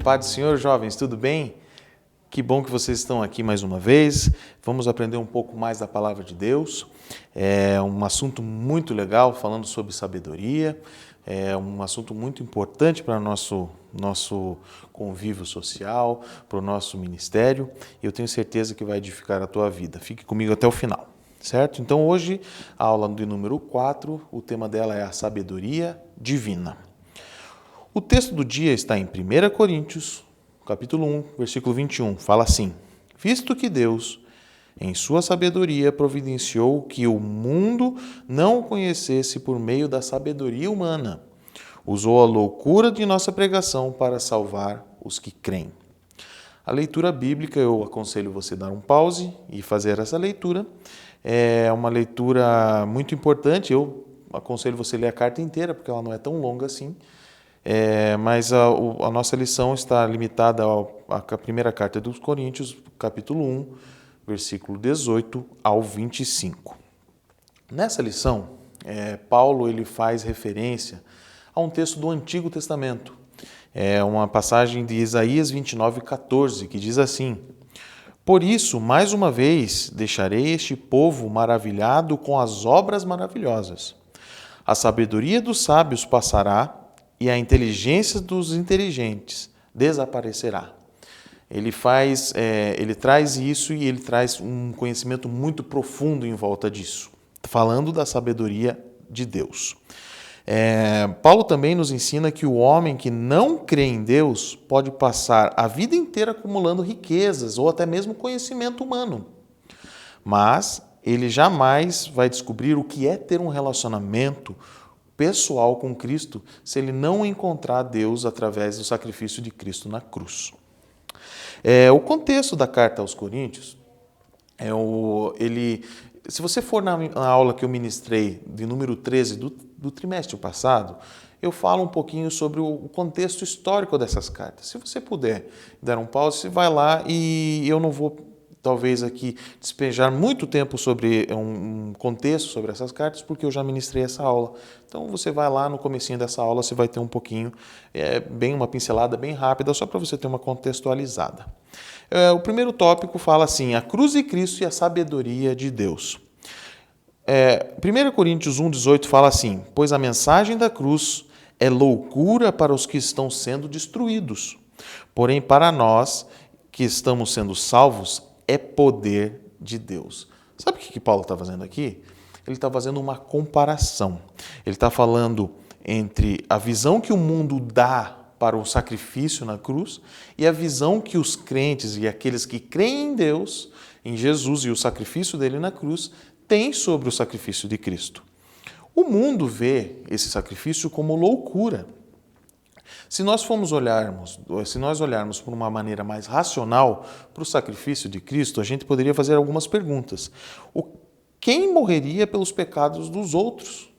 Paz do Senhor, jovens, tudo bem? Que bom que vocês estão aqui mais uma vez. Vamos aprender um pouco mais da palavra de Deus. É um assunto muito legal, falando sobre sabedoria. É um assunto muito importante para o nosso convívio social, para o nosso ministério. E eu tenho certeza que vai edificar a tua vida. Fique comigo até o final, certo? Então hoje, a aula de número 4, o tema dela é a sabedoria divina. O texto do dia está em 1 Coríntios, capítulo 1, versículo 21. Fala assim: visto que Deus, em sua sabedoria, providenciou que o mundo não o conhecesse por meio da sabedoria humana, usou a loucura de nossa pregação para salvar os que creem. A leitura bíblica, eu aconselho você a dar um pause e fazer essa leitura. É uma leitura muito importante. Eu aconselho você a ler a carta inteira, porque ela não é tão longa assim. Mas a nossa lição está limitada à primeira carta dos Coríntios, capítulo 1, versículo 18 ao 25. Nessa lição, Paulo ele faz referência a um texto do Antigo Testamento. É uma passagem de Isaías 29:14, que diz assim: por isso, mais uma vez, deixarei este povo maravilhado com as obras maravilhosas. A sabedoria dos sábios passará, e a inteligência dos inteligentes desaparecerá. Ele traz isso e ele traz um conhecimento muito profundo em volta disso, falando da sabedoria de Deus. Paulo também nos ensina que o homem que não crê em Deus pode passar a vida inteira acumulando riquezas ou até mesmo conhecimento humano, mas ele jamais vai descobrir o que é ter um relacionamento pessoal com Cristo se ele não encontrar Deus através do sacrifício de Cristo na cruz. O contexto da carta aos Coríntios, se você for na aula que eu ministrei de número 13 do trimestre passado, eu falo um pouquinho sobre o contexto histórico dessas cartas. Se você puder dar um pause, você vai lá e eu não vou talvez aqui despejar muito tempo sobre um contexto sobre essas cartas, porque eu já ministrei essa aula. Então você vai lá no comecinho dessa aula, você vai ter um pouquinho, bem uma pincelada bem rápida, só para você ter uma contextualizada. O primeiro tópico fala assim: a cruz de Cristo e a sabedoria de Deus. 1 Coríntios 1,18 fala assim: pois a mensagem da cruz é loucura para os que estão sendo destruídos, porém para nós que estamos sendo salvos, é poder de Deus. Sabe o que Paulo está fazendo aqui? Ele está fazendo uma comparação. Ele está falando entre a visão que o mundo dá para o sacrifício na cruz e a visão que os crentes e aqueles que creem em Deus, em Jesus e o sacrifício dele na cruz, têm sobre o sacrifício de Cristo. O mundo vê esse sacrifício como loucura. Se nós olharmos por uma maneira mais racional para o sacrifício de Cristo, a gente poderia fazer algumas perguntas. Quem morreria pelos pecados dos outros?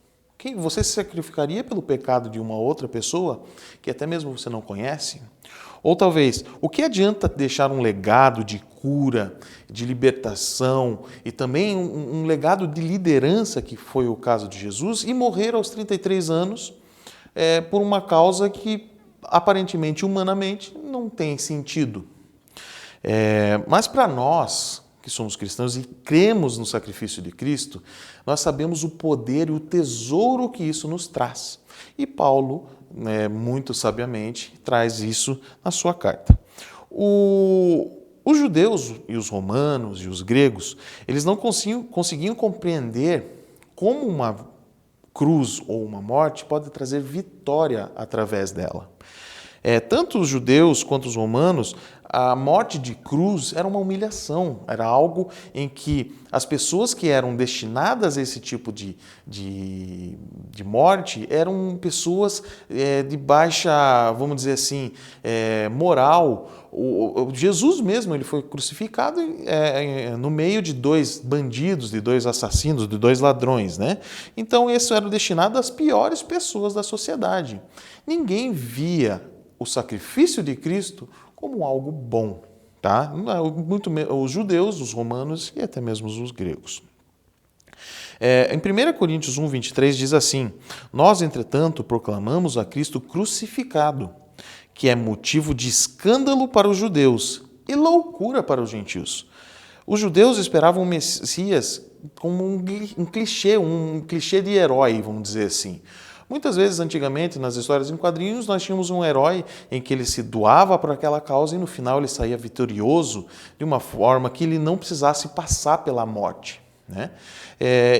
Você se sacrificaria pelo pecado de uma outra pessoa que até mesmo você não conhece? Ou talvez, o que adianta deixar um legado de cura, de libertação e também um legado de liderança, que foi o caso de Jesus, e morrer aos 33 anos por uma causa que aparentemente, humanamente, não tem sentido. Mas para nós, que somos cristãos e cremos no sacrifício de Cristo, nós sabemos o poder e o tesouro que isso nos traz. E Paulo, muito sabiamente, traz isso na sua carta. Os judeus e os romanos e os gregos, eles não conseguiam compreender como uma cruz ou uma morte pode trazer vitória através dela. Tanto os judeus quanto os romanos, a morte de cruz era uma humilhação, era algo em que as pessoas que eram destinadas a esse tipo de morte eram pessoas de baixa, vamos dizer assim, moral. Jesus mesmo ele foi crucificado no meio de dois bandidos, de dois assassinos, de dois ladrões, né? Então, isso era destinado às piores pessoas da sociedade. Ninguém via o sacrifício de Cristo como algo bom, tá? Os judeus, os romanos e até mesmo os gregos. Em 1 Coríntios 1:23 diz assim: nós, entretanto, proclamamos a Cristo crucificado, que é motivo de escândalo para os judeus e loucura para os gentios. Os judeus esperavam o Messias como um clichê de herói, vamos dizer assim. Muitas vezes, antigamente, nas histórias em quadrinhos, nós tínhamos um herói em que ele se doava para aquela causa e no final ele saía vitorioso de uma forma que ele não precisasse passar pela morte, né?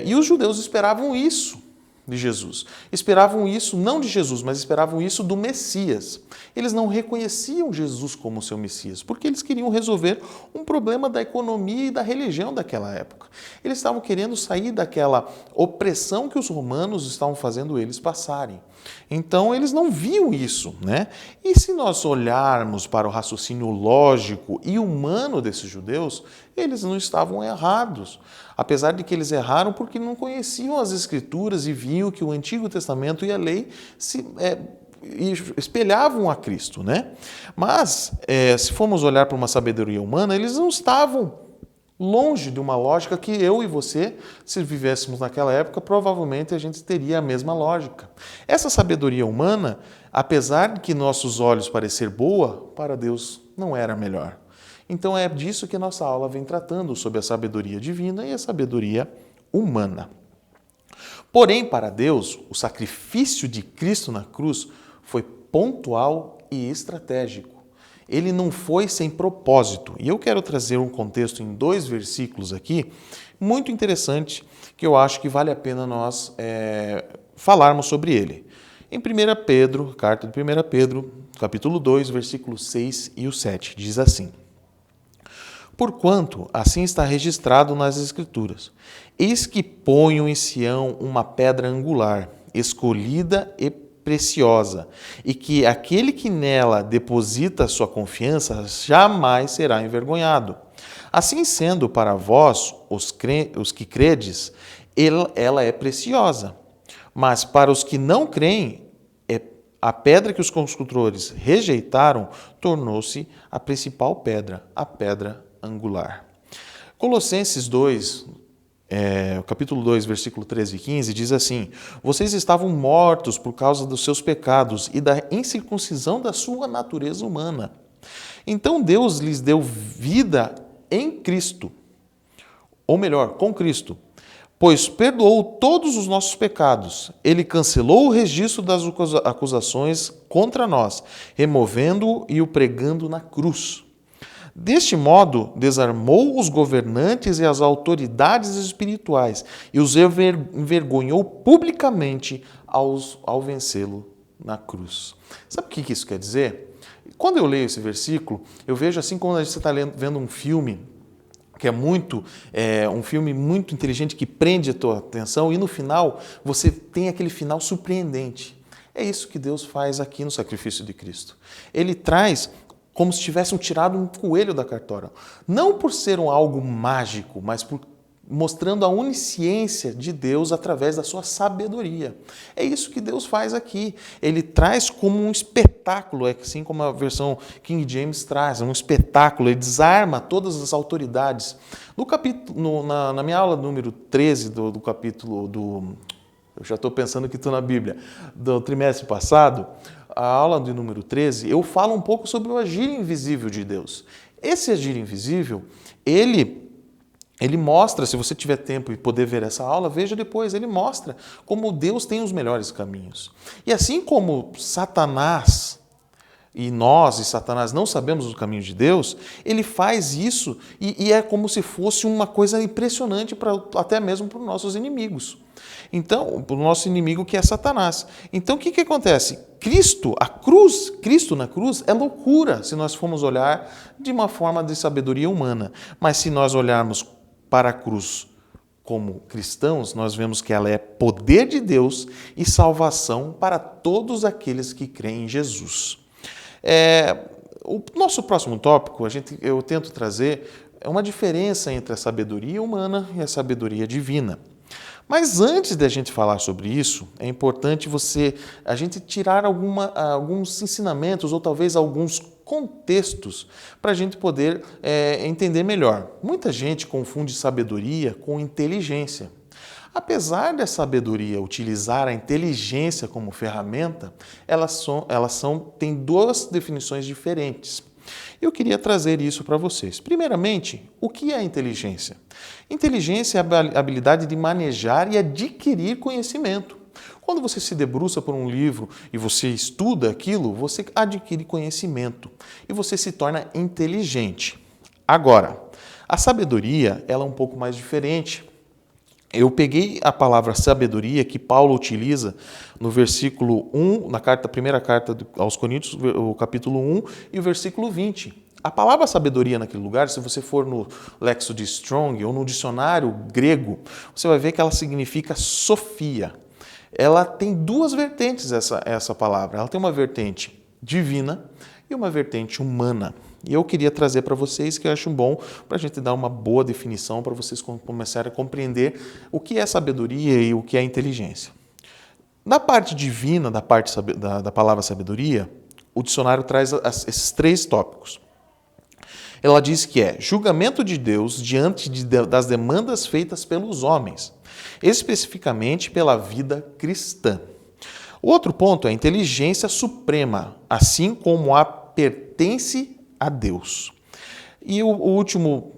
E os judeus esperavam isso de Jesus. Esperavam isso não de Jesus, mas esperavam isso do Messias. Eles não reconheciam Jesus como seu Messias, porque eles queriam resolver um problema da economia e da religião daquela época. Eles estavam querendo sair daquela opressão que os romanos estavam fazendo eles passarem. Então, eles não viam isso, né? E se nós olharmos para o raciocínio lógico e humano desses judeus, eles não estavam errados. Apesar de que eles erraram porque não conheciam as Escrituras e viam que o Antigo Testamento e a lei espelhavam a Cristo, né? Mas, se formos olhar para uma sabedoria humana, eles não estavam longe de uma lógica que eu e você, se vivêssemos naquela época, provavelmente a gente teria a mesma lógica. Essa sabedoria humana, apesar de que nossos olhos parecer boa, para Deus não era melhor. Então é disso que nossa aula vem tratando, sobre a sabedoria divina e a sabedoria humana. Porém, para Deus, o sacrifício de Cristo na cruz foi pontual e estratégico. Ele não foi sem propósito. E eu quero trazer um contexto em 2 versículos aqui, muito interessante, que eu acho que vale a pena nós falarmos sobre ele. Em 1 Pedro, carta de 1 Pedro, capítulo 2, versículos 6 e o 7, diz assim: Porquanto assim está registrado nas Escrituras: Eis que ponho em Sião uma pedra angular, escolhida e preciosa, e que aquele que nela deposita sua confiança jamais será envergonhado. Assim sendo, para vós, os que credes, ela é preciosa. Mas para os que não creem, a pedra que os construtores rejeitaram tornou-se a principal pedra, a pedra angular. Colossenses 2, capítulo 2, versículo 13 e 15, diz assim: Vocês estavam mortos por causa dos seus pecados e da incircuncisão da sua natureza humana. Então Deus lhes deu vida em Cristo, ou melhor, com Cristo, pois perdoou todos os nossos pecados. Ele cancelou o registro das acusações contra nós, removendo-o e o pregando na cruz. Deste modo, desarmou os governantes e as autoridades espirituais e os envergonhou publicamente ao vencê-lo na cruz. Sabe o que isso quer dizer? Quando eu leio esse versículo, eu vejo assim como você está vendo um filme, que é um filme muito inteligente, que prende a tua atenção e no final você tem aquele final surpreendente. É isso que Deus faz aqui no sacrifício de Cristo. Ele traz como se tivessem tirado um coelho da cartola. Não por ser algo mágico, mas mostrando a onisciência de Deus através da sua sabedoria. É isso que Deus faz aqui. Ele traz como um espetáculo, assim como a versão King James traz, um espetáculo. Ele desarma todas as autoridades. Na minha aula número 13 do capítulo eu já estou pensando que estou na Bíblia, do trimestre passado, a aula de número 13, eu falo um pouco sobre o agir invisível de Deus. Esse agir invisível, ele mostra, se você tiver tempo e poder ver essa aula, veja depois, ele mostra como Deus tem os melhores caminhos. E assim como Satanás, e nós e Satanás não sabemos o caminho de Deus, ele faz isso e é como se fosse uma coisa impressionante até mesmo para os nossos inimigos. Então, para o nosso inimigo que é Satanás. Então, o que acontece? Cristo na cruz é loucura, se nós formos olhar de uma forma de sabedoria humana. Mas se nós olharmos para a cruz como cristãos, nós vemos que ela é poder de Deus e salvação para todos aqueles que creem em Jesus. O nosso próximo tópico, eu tento trazer uma diferença entre a sabedoria humana e a sabedoria divina. Mas antes de a gente falar sobre isso, é importante a gente tirar alguns ensinamentos ou talvez alguns contextos para a gente poder entender melhor. Muita gente confunde sabedoria com inteligência. Apesar da sabedoria utilizar a inteligência como ferramenta, têm duas definições diferentes. Eu queria trazer isso para vocês. Primeiramente, o que é inteligência? Inteligência é a habilidade de manejar e adquirir conhecimento. Quando você se debruça por um livro e você estuda aquilo, você adquire conhecimento e você se torna inteligente. Agora, a sabedoria ela é um pouco mais diferente. Eu peguei a palavra sabedoria que Paulo utiliza no versículo 1, na primeira carta aos Coríntios, o capítulo 1 e o versículo 20. A palavra sabedoria naquele lugar, se você for no Lexo de Strong ou no dicionário grego, você vai ver que ela significa sofia. Ela tem duas vertentes, essa palavra. Ela tem uma vertente divina e uma vertente humana. E eu queria trazer para vocês, que eu acho bom, para a gente dar uma boa definição, para vocês começarem a compreender o que é sabedoria e o que é inteligência. Na parte divina, da palavra sabedoria, o dicionário traz esses três tópicos. Ela diz que é julgamento de Deus diante das demandas feitas pelos homens, especificamente pela vida cristã. O outro ponto é a inteligência suprema, assim como a pertence a Deus. E o último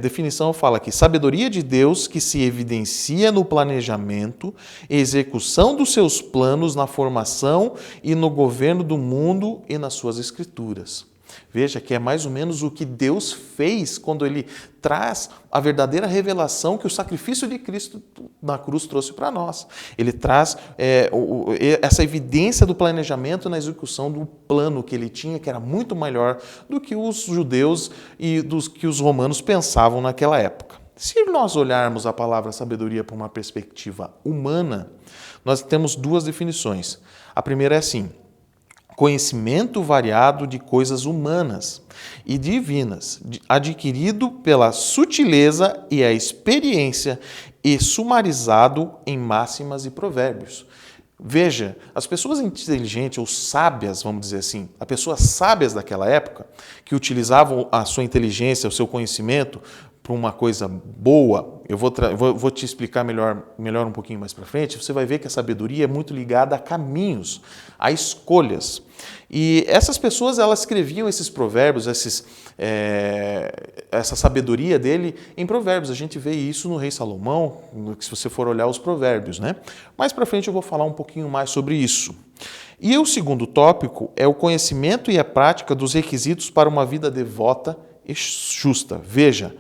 definição fala que sabedoria de Deus que se evidencia no planejamento e execução dos seus planos na formação e no governo do mundo e nas suas escrituras. Veja que é mais ou menos o que Deus fez quando Ele traz a verdadeira revelação que o sacrifício de Cristo na cruz trouxe para nós. Ele traz essa evidência do planejamento na execução do plano que Ele tinha, que era muito maior do que os judeus e dos que os romanos pensavam naquela época. Se nós olharmos a palavra sabedoria por uma perspectiva humana, nós temos duas definições. A primeira é assim: conhecimento variado de coisas humanas e divinas, adquirido pela sutileza e a experiência e sumarizado em máximas e provérbios. Veja, as pessoas inteligentes ou sábias, vamos dizer assim, as pessoas sábias daquela época, que utilizavam a sua inteligência, o seu conhecimento para uma coisa boa, eu vou te explicar melhor um pouquinho mais para frente, você vai ver que a sabedoria é muito ligada a caminhos, a escolhas. E essas pessoas, elas escreviam esses provérbios, essa sabedoria dele em provérbios. A gente vê isso no rei Salomão, se você for olhar os provérbios, né? Mais para frente eu vou falar um pouquinho mais sobre isso. E o segundo tópico é o conhecimento e a prática dos requisitos para uma vida devota e justa. Veja,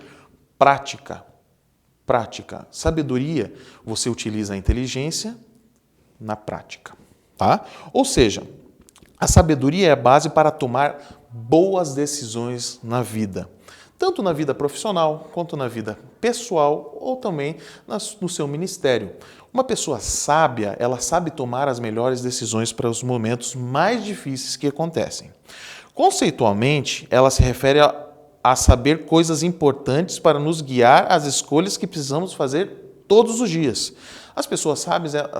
prática. Sabedoria, você utiliza a inteligência na prática, tá? Ou seja, a sabedoria é a base para tomar boas decisões na vida, tanto na vida profissional, quanto na vida pessoal ou também no seu ministério. Uma pessoa sábia, ela sabe tomar as melhores decisões para os momentos mais difíceis que acontecem. Conceitualmente, ela se refere a saber coisas importantes para nos guiar às escolhas que precisamos fazer todos os dias. As pessoas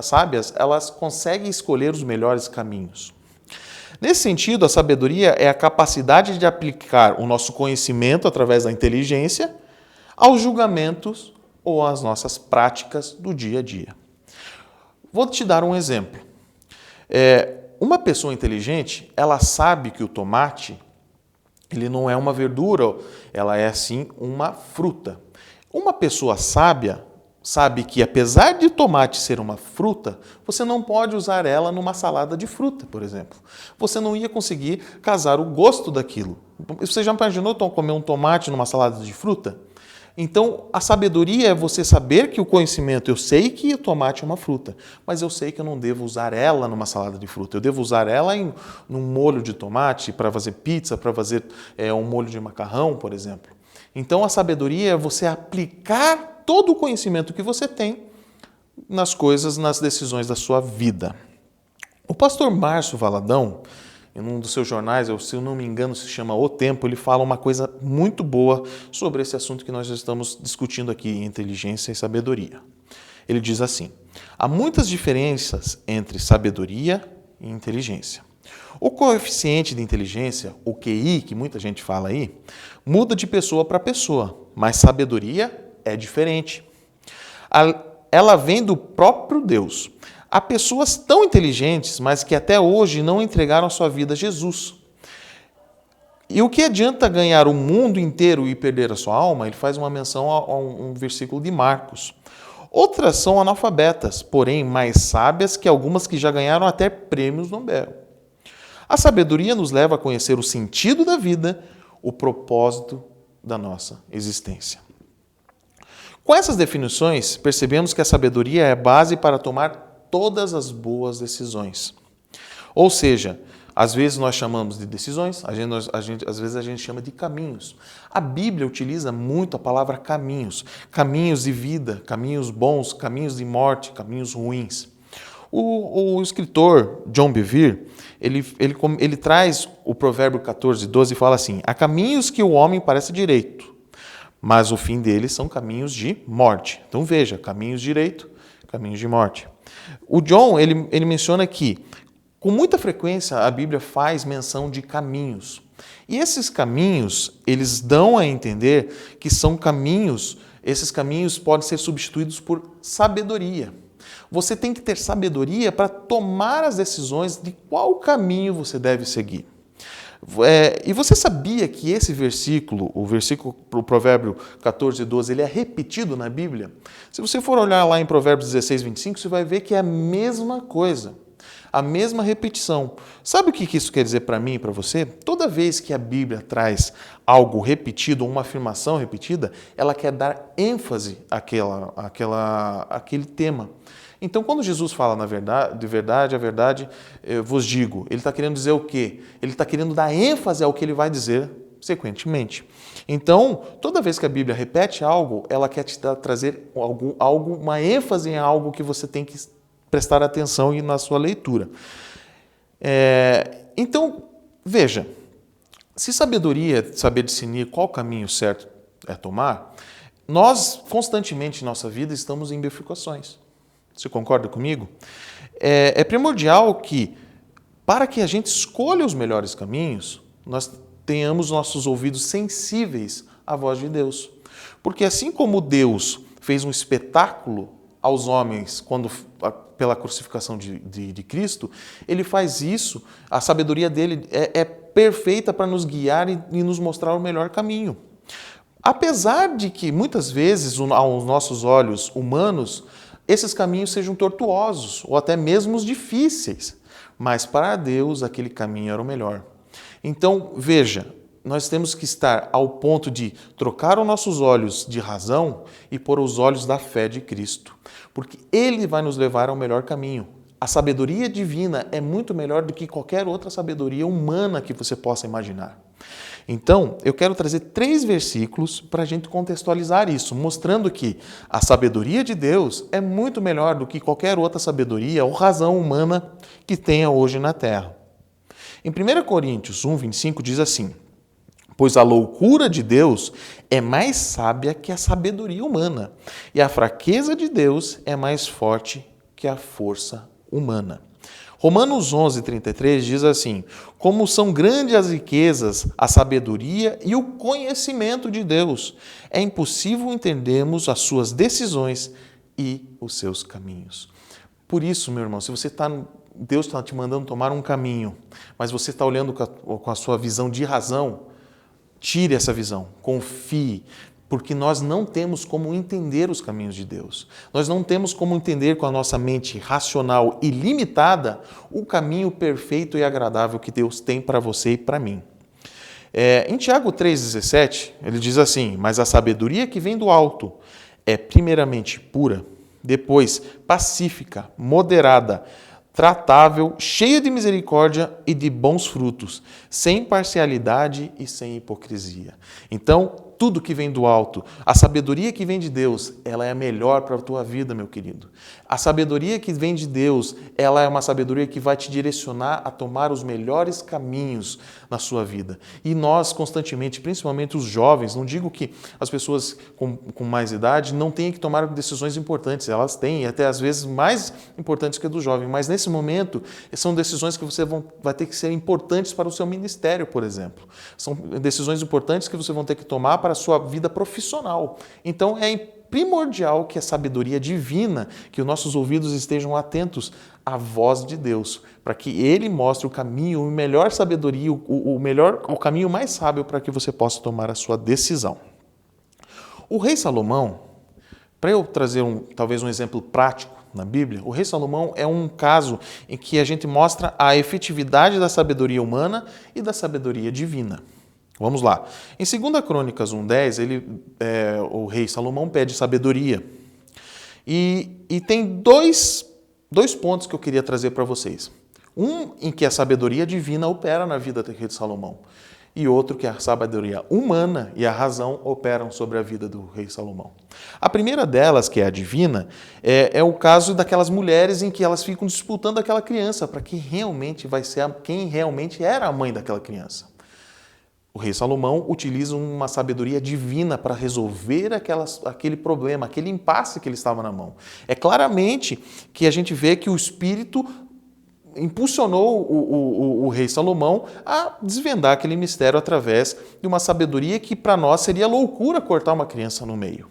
sábias, elas conseguem escolher os melhores caminhos. Nesse sentido, a sabedoria é a capacidade de aplicar o nosso conhecimento através da inteligência aos julgamentos ou às nossas práticas do dia a dia. Vou te dar um exemplo. Uma pessoa inteligente, ela sabe que o tomate ele não é uma verdura, ela é sim uma fruta. Uma pessoa sábia sabe que, apesar de tomate ser uma fruta, você não pode usar ela numa salada de fruta, por exemplo. Você não ia conseguir casar o gosto daquilo. Você já imaginou comer um tomate numa salada de fruta? Então, a sabedoria é você saber que o conhecimento, eu sei que o tomate é uma fruta, mas eu sei que eu não devo usar ela numa salada de fruta. Eu devo usar ela num molho de tomate para fazer pizza, para fazer um molho de macarrão, por exemplo. Então, a sabedoria é você aplicar todo o conhecimento que você tem nas coisas, nas decisões da sua vida. O pastor Márcio Valadão, em um dos seus jornais, se eu não me engano, se chama O Tempo, ele fala uma coisa muito boa sobre esse assunto que nós estamos discutindo aqui, inteligência e sabedoria. Ele diz assim: há muitas diferenças entre sabedoria e inteligência. O coeficiente de inteligência, o QI, que muita gente fala aí, muda de pessoa para pessoa, mas sabedoria é diferente. ela vem do próprio Deus. Há pessoas tão inteligentes, mas que até hoje não entregaram a sua vida a Jesus. E o que adianta ganhar o mundo inteiro e perder a sua alma? Ele faz uma menção a um versículo de Marcos. Outras são analfabetas, porém mais sábias que algumas que já ganharam até prêmios Nobel. A sabedoria nos leva a conhecer o sentido da vida, o propósito da nossa existência. Com essas definições, percebemos que a sabedoria é a base para tomar todas as boas decisões. Ou seja, às vezes nós chamamos de decisões, às vezes a gente chama de caminhos. A Bíblia utiliza muito a palavra caminhos. Caminhos de vida, caminhos bons, caminhos de morte, caminhos ruins. O escritor John Bevere, ele traz o provérbio 14:12 e fala assim: há caminhos que o homem parece direito, mas o fim deles são caminhos de morte. Então veja, caminhos de direito, caminhos de morte. O John, ele menciona que com muita frequência, a Bíblia faz menção de caminhos. E esses caminhos, eles dão a entender que são caminhos, esses caminhos podem ser substituídos por sabedoria. Você tem que ter sabedoria para tomar as decisões de qual caminho você deve seguir. E você sabia que esse versículo, o provérbio 14:12, ele é repetido na Bíblia? Se você for olhar lá em Provérbios 16:25, você vai ver que é a mesma coisa. A mesma repetição. Sabe o que isso quer dizer para mim e para você? Toda vez que a Bíblia traz algo repetido, uma afirmação repetida, ela quer dar ênfase àquele tema. Então, quando Jesus fala a verdade, eu vos digo, ele está querendo dizer o quê? Ele está querendo dar ênfase ao que ele vai dizer sequentemente. Então, toda vez que a Bíblia repete algo, ela quer te trazer uma ênfase em algo que você tem que prestar atenção na sua leitura. Então, veja, se sabedoria é saber discernir qual caminho certo é tomar, nós constantemente em nossa vida estamos em bifurcações. Você concorda comigo? É primordial que, para que a gente escolha os melhores caminhos, nós tenhamos nossos ouvidos sensíveis à voz de Deus. Porque assim como Deus fez um espetáculo aos homens pela crucificação de Cristo, ele faz isso, a sabedoria dele é perfeita para nos guiar e nos mostrar o melhor caminho. Apesar de que muitas vezes, aos nossos olhos humanos, esses caminhos sejam tortuosos ou até mesmo difíceis, mas para Deus aquele caminho era o melhor. Então, veja, nós temos que estar ao ponto de trocar os nossos olhos de razão e pôr os olhos da fé de Cristo, porque Ele vai nos levar ao melhor caminho. A sabedoria divina é muito melhor do que qualquer outra sabedoria humana que você possa imaginar. Então, eu quero trazer 3 versículos para a gente contextualizar isso, mostrando que a sabedoria de Deus é muito melhor do que qualquer outra sabedoria ou razão humana que tenha hoje na Terra. Em 1 Coríntios 1:25 diz assim: pois a loucura de Deus é mais sábia que a sabedoria humana, e a fraqueza de Deus é mais forte que a força humana. Romanos 11:33 diz assim: como são grandes as riquezas, a sabedoria e o conhecimento de Deus, é impossível entendermos as suas decisões e os seus caminhos. Por isso, meu irmão, se você Deus está te mandando tomar um caminho, mas você está olhando com a sua visão de razão, tire essa visão, confie, porque nós não temos como entender os caminhos de Deus. Nós não temos como entender com a nossa mente racional e limitada o caminho perfeito e agradável que Deus tem para você e para mim. Em Tiago 3,17, ele diz assim: mas a sabedoria que vem do alto é primeiramente pura, depois pacífica, moderada, tratável, cheia de misericórdia e de bons frutos, sem parcialidade e sem hipocrisia. Então, tudo que vem do alto, a sabedoria que vem de Deus, ela é a melhor para a tua vida, meu querido. A sabedoria que vem de Deus, ela é uma sabedoria que vai te direcionar a tomar os melhores caminhos na sua vida. E nós, constantemente, principalmente os jovens, não digo que as pessoas com mais idade não tenham que tomar decisões importantes, elas têm, até às vezes mais importantes que a do jovem, mas nesse momento são decisões que você vai ter que ser importantes para o seu ministério, por exemplo. São decisões importantes que você vai ter que tomar para a sua vida profissional. Então, é primordial que a sabedoria divina, que os nossos ouvidos estejam atentos à voz de Deus, para que Ele mostre o caminho, a melhor sabedoria, o caminho mais sábio para que você possa tomar a sua decisão. O rei Salomão, para eu trazer talvez um exemplo prático na Bíblia, o rei Salomão é um caso em que a gente mostra a efetividade da sabedoria humana e da sabedoria divina. Vamos lá. Em 2 Crônicas 1:10, o rei Salomão pede sabedoria. E tem dois pontos que eu queria trazer para vocês. Um em que a sabedoria divina opera na vida do rei Salomão. E outro que a sabedoria humana e a razão operam sobre a vida do rei Salomão. A primeira delas, que é a divina, é o caso daquelas mulheres em que elas ficam disputando aquela criança para quem realmente era a mãe daquela criança. O rei Salomão utiliza uma sabedoria divina para resolver aquele problema, aquele impasse que ele estava na mão. É claramente que a gente vê que o Espírito impulsionou o rei Salomão a desvendar aquele mistério através de uma sabedoria que para nós seria loucura cortar uma criança no meio.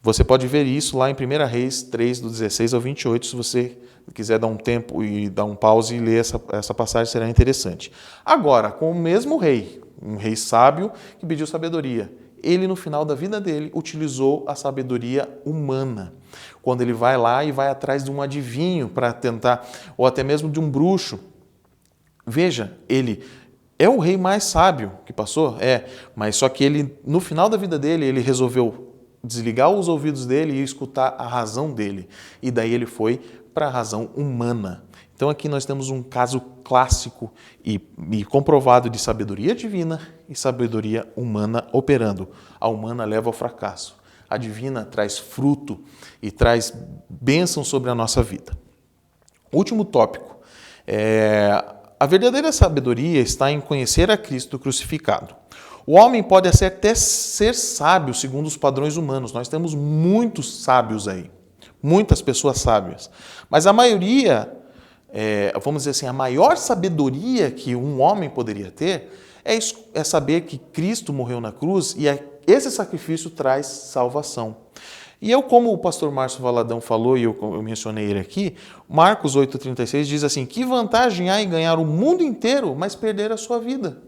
Você pode ver isso lá em 1 Reis 3, do 16 ao 28, se você quiser dar um tempo e dar um pause e ler essa passagem, será interessante. Agora, com o mesmo rei, um rei sábio que pediu sabedoria, ele no final da vida dele utilizou a sabedoria humana. Quando ele vai lá e vai atrás de um adivinho para tentar, ou até mesmo de um bruxo. Veja, ele é o rei mais sábio que passou? Mas só que ele, no final da vida dele, ele resolveu desligar os ouvidos dele e escutar a razão dele. E daí ele foi para a razão humana. Então aqui nós temos um caso clássico e comprovado de sabedoria divina e sabedoria humana operando. A humana leva ao fracasso. A divina traz fruto e traz bênção sobre a nossa vida. Último tópico. A verdadeira sabedoria está em conhecer a Cristo crucificado. O homem pode até ser sábio segundo os padrões humanos. Nós temos muitos sábios aí. Muitas pessoas sábias. Mas a maioria... vamos dizer assim, a maior sabedoria que um homem poderia ter é saber que Cristo morreu na cruz e esse sacrifício traz salvação. E como o pastor Márcio Valadão falou, e eu mencionei ele aqui, Marcos 8,36 diz assim, que vantagem há em ganhar o mundo inteiro, mas perder a sua vida?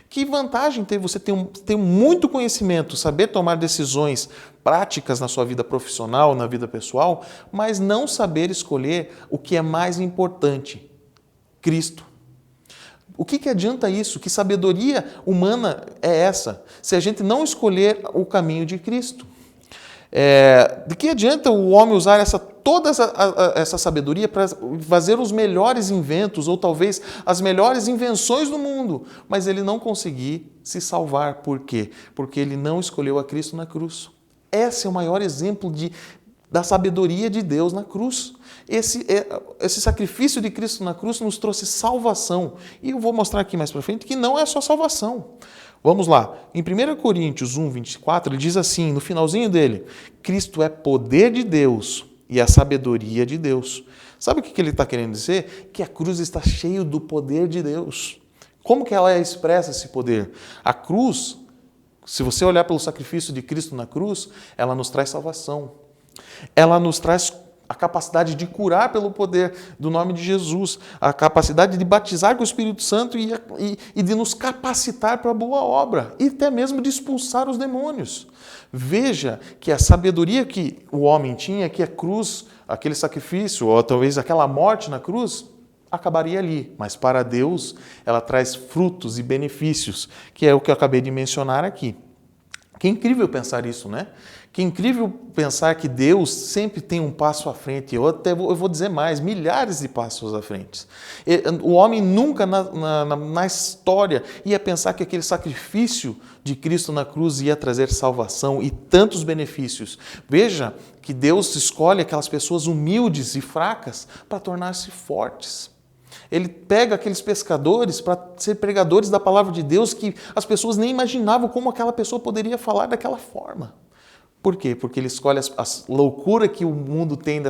Que vantagem tem você ter muito conhecimento, saber tomar decisões práticas na sua vida profissional, na vida pessoal, mas não saber escolher o que é mais importante, Cristo. O que adianta isso? Que sabedoria humana é essa, se a gente não escolher o caminho de Cristo? De que adianta o homem usar toda essa sabedoria para fazer os melhores inventos ou talvez as melhores invenções do mundo, mas ele não conseguir se salvar? Por quê? Porque ele não escolheu a Cristo na cruz. Esse é o maior exemplo da sabedoria de Deus na cruz. Esse sacrifício de Cristo na cruz nos trouxe salvação. E eu vou mostrar aqui mais para frente que não é só salvação. Vamos lá. Em 1 Coríntios 1, 24, ele diz assim, no finalzinho dele, Cristo é poder de Deus e a sabedoria de Deus. Sabe o que ele está querendo dizer? Que a cruz está cheia do poder de Deus. Como que ela expressa esse poder? A cruz, se você olhar pelo sacrifício de Cristo na cruz, ela nos traz salvação. Ela nos traz a capacidade de curar pelo poder do nome de Jesus, a capacidade de batizar com o Espírito Santo e de nos capacitar para a boa obra, e até mesmo de expulsar os demônios. Veja que a sabedoria que o homem tinha, que a cruz, aquele sacrifício, ou talvez aquela morte na cruz, acabaria ali. Mas para Deus, ela traz frutos e benefícios, que é o que eu acabei de mencionar aqui. Que incrível pensar isso, né? Que incrível pensar que Deus sempre tem um passo à frente. Eu vou dizer mais, milhares de passos à frente. O homem nunca na história ia pensar que aquele sacrifício de Cristo na cruz ia trazer salvação e tantos benefícios. Veja que Deus escolhe aquelas pessoas humildes e fracas para tornar-se fortes. Ele pega aqueles pescadores para ser pregadores da palavra de Deus que as pessoas nem imaginavam como aquela pessoa poderia falar daquela forma. Por quê? Porque ele escolhe a loucura que o mundo tem,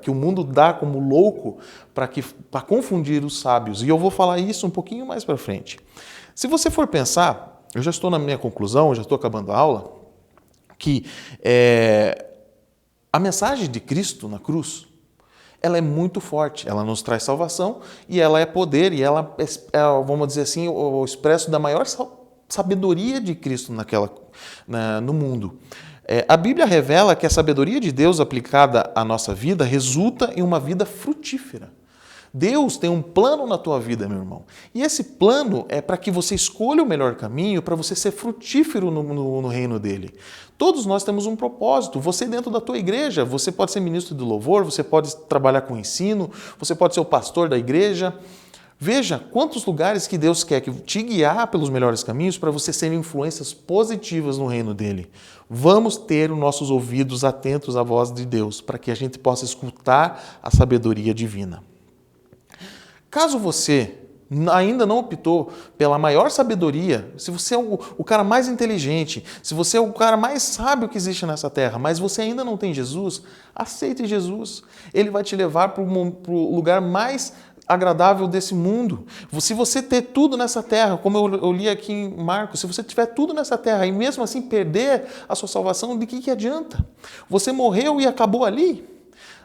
que o mundo dá como louco para confundir os sábios. E eu vou falar isso um pouquinho mais para frente. Se você for pensar, eu já estou na minha conclusão, já estou acabando a aula, que a mensagem de Cristo na cruz, ela é muito forte, ela nos traz salvação e ela é poder e ela é, vamos dizer assim, o expresso da maior sabedoria de Cristo no mundo. A Bíblia revela que a sabedoria de Deus aplicada à nossa vida resulta em uma vida frutífera. Deus tem um plano na tua vida, meu irmão. E esse plano é para que você escolha o melhor caminho, para você ser frutífero no reino dele. Todos nós temos um propósito. Você dentro da tua igreja, você pode ser ministro de louvor, você pode trabalhar com ensino, você pode ser o pastor da igreja. Veja quantos lugares que Deus quer que te guiar pelos melhores caminhos para você ser influências positivas no reino dele. Vamos ter os nossos ouvidos atentos à voz de Deus, para que a gente possa escutar a sabedoria divina. Caso você ainda não optou pela maior sabedoria, se você é o cara mais inteligente, se você é o cara mais sábio que existe nessa terra, mas você ainda não tem Jesus, aceite Jesus. Ele vai te levar para o lugar mais agradável desse mundo. Se você ter tudo nessa terra, como eu li aqui em Marcos, se você tiver tudo nessa terra e mesmo assim perder a sua salvação, de que adianta? Você morreu e acabou ali?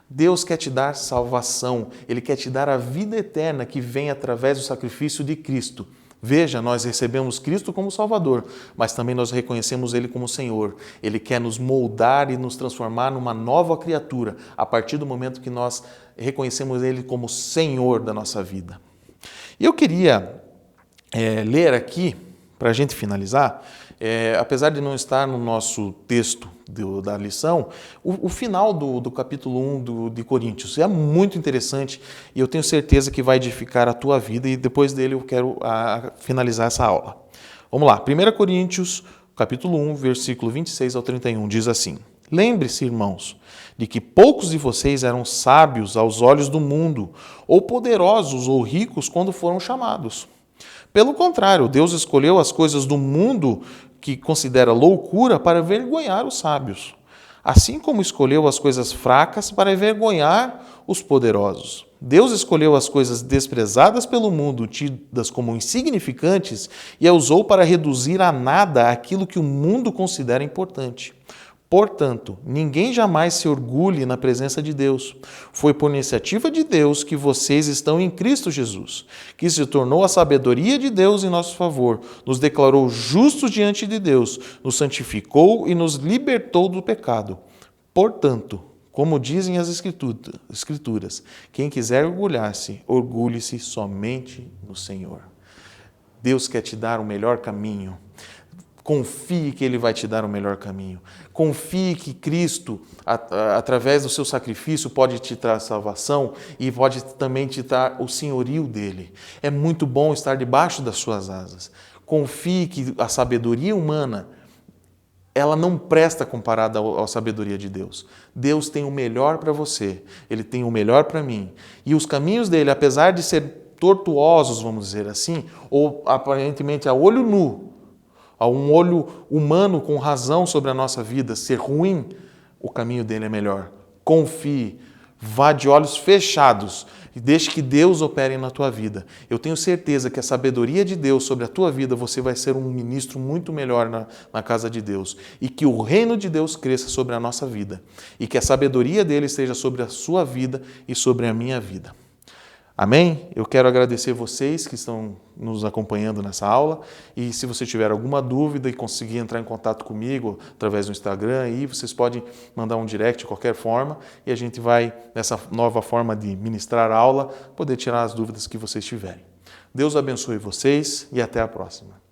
Deus quer te dar salvação, Ele quer te dar a vida eterna que vem através do sacrifício de Cristo. Veja, nós recebemos Cristo como Salvador, mas também nós reconhecemos Ele como Senhor. Ele quer nos moldar e nos transformar numa nova criatura, a partir do momento que nós reconhecemos Ele como Senhor da nossa vida. E eu queria ler aqui, para a gente finalizar, apesar de não estar no nosso texto da lição, o final do capítulo 1 de Coríntios é muito interessante e eu tenho certeza que vai edificar a tua vida e depois dele eu quero finalizar essa aula. Vamos lá, 1 Coríntios, capítulo 1, versículo 26 ao 31, diz assim: Lembre-se, irmãos, de que poucos de vocês eram sábios aos olhos do mundo, ou poderosos ou ricos quando foram chamados. Pelo contrário, Deus escolheu as coisas do mundo que considera loucura para envergonhar os sábios, assim como escolheu as coisas fracas para envergonhar os poderosos. Deus escolheu as coisas desprezadas pelo mundo, tidas como insignificantes, e a usou para reduzir a nada aquilo que o mundo considera importante. Portanto, ninguém jamais se orgulhe na presença de Deus. Foi por iniciativa de Deus que vocês estão em Cristo Jesus, que se tornou a sabedoria de Deus em nosso favor, nos declarou justos diante de Deus, nos santificou e nos libertou do pecado. Portanto, como dizem as Escrituras, quem quiser orgulhar-se, orgulhe-se somente no Senhor. Deus quer te dar o melhor caminho. Confie que Ele vai te dar o melhor caminho. Confie que Cristo, através do seu sacrifício, pode te dar salvação e pode também te dar o senhorio dele. É muito bom estar debaixo das suas asas. Confie que a sabedoria humana, ela não presta comparada à sabedoria de Deus. Deus tem o melhor para você. Ele tem o melhor para mim. E os caminhos dele, apesar de ser tortuosos, vamos dizer assim, ou aparentemente a olho nu, a um olho humano com razão sobre a nossa vida ser ruim, o caminho dele é melhor. Confie, vá de olhos fechados e deixe que Deus opere na tua vida. Eu tenho certeza que a sabedoria de Deus sobre a tua vida, você vai ser um ministro muito melhor na casa de Deus. E que o reino de Deus cresça sobre a nossa vida. E que a sabedoria dele esteja sobre a sua vida e sobre a minha vida. Amém? Eu quero agradecer vocês que estão nos acompanhando nessa aula e se você tiver alguma dúvida e conseguir entrar em contato comigo através do Instagram, aí vocês podem mandar um direct de qualquer forma e a gente vai, nessa nova forma de ministrar a aula, poder tirar as dúvidas que vocês tiverem. Deus abençoe vocês e até a próxima.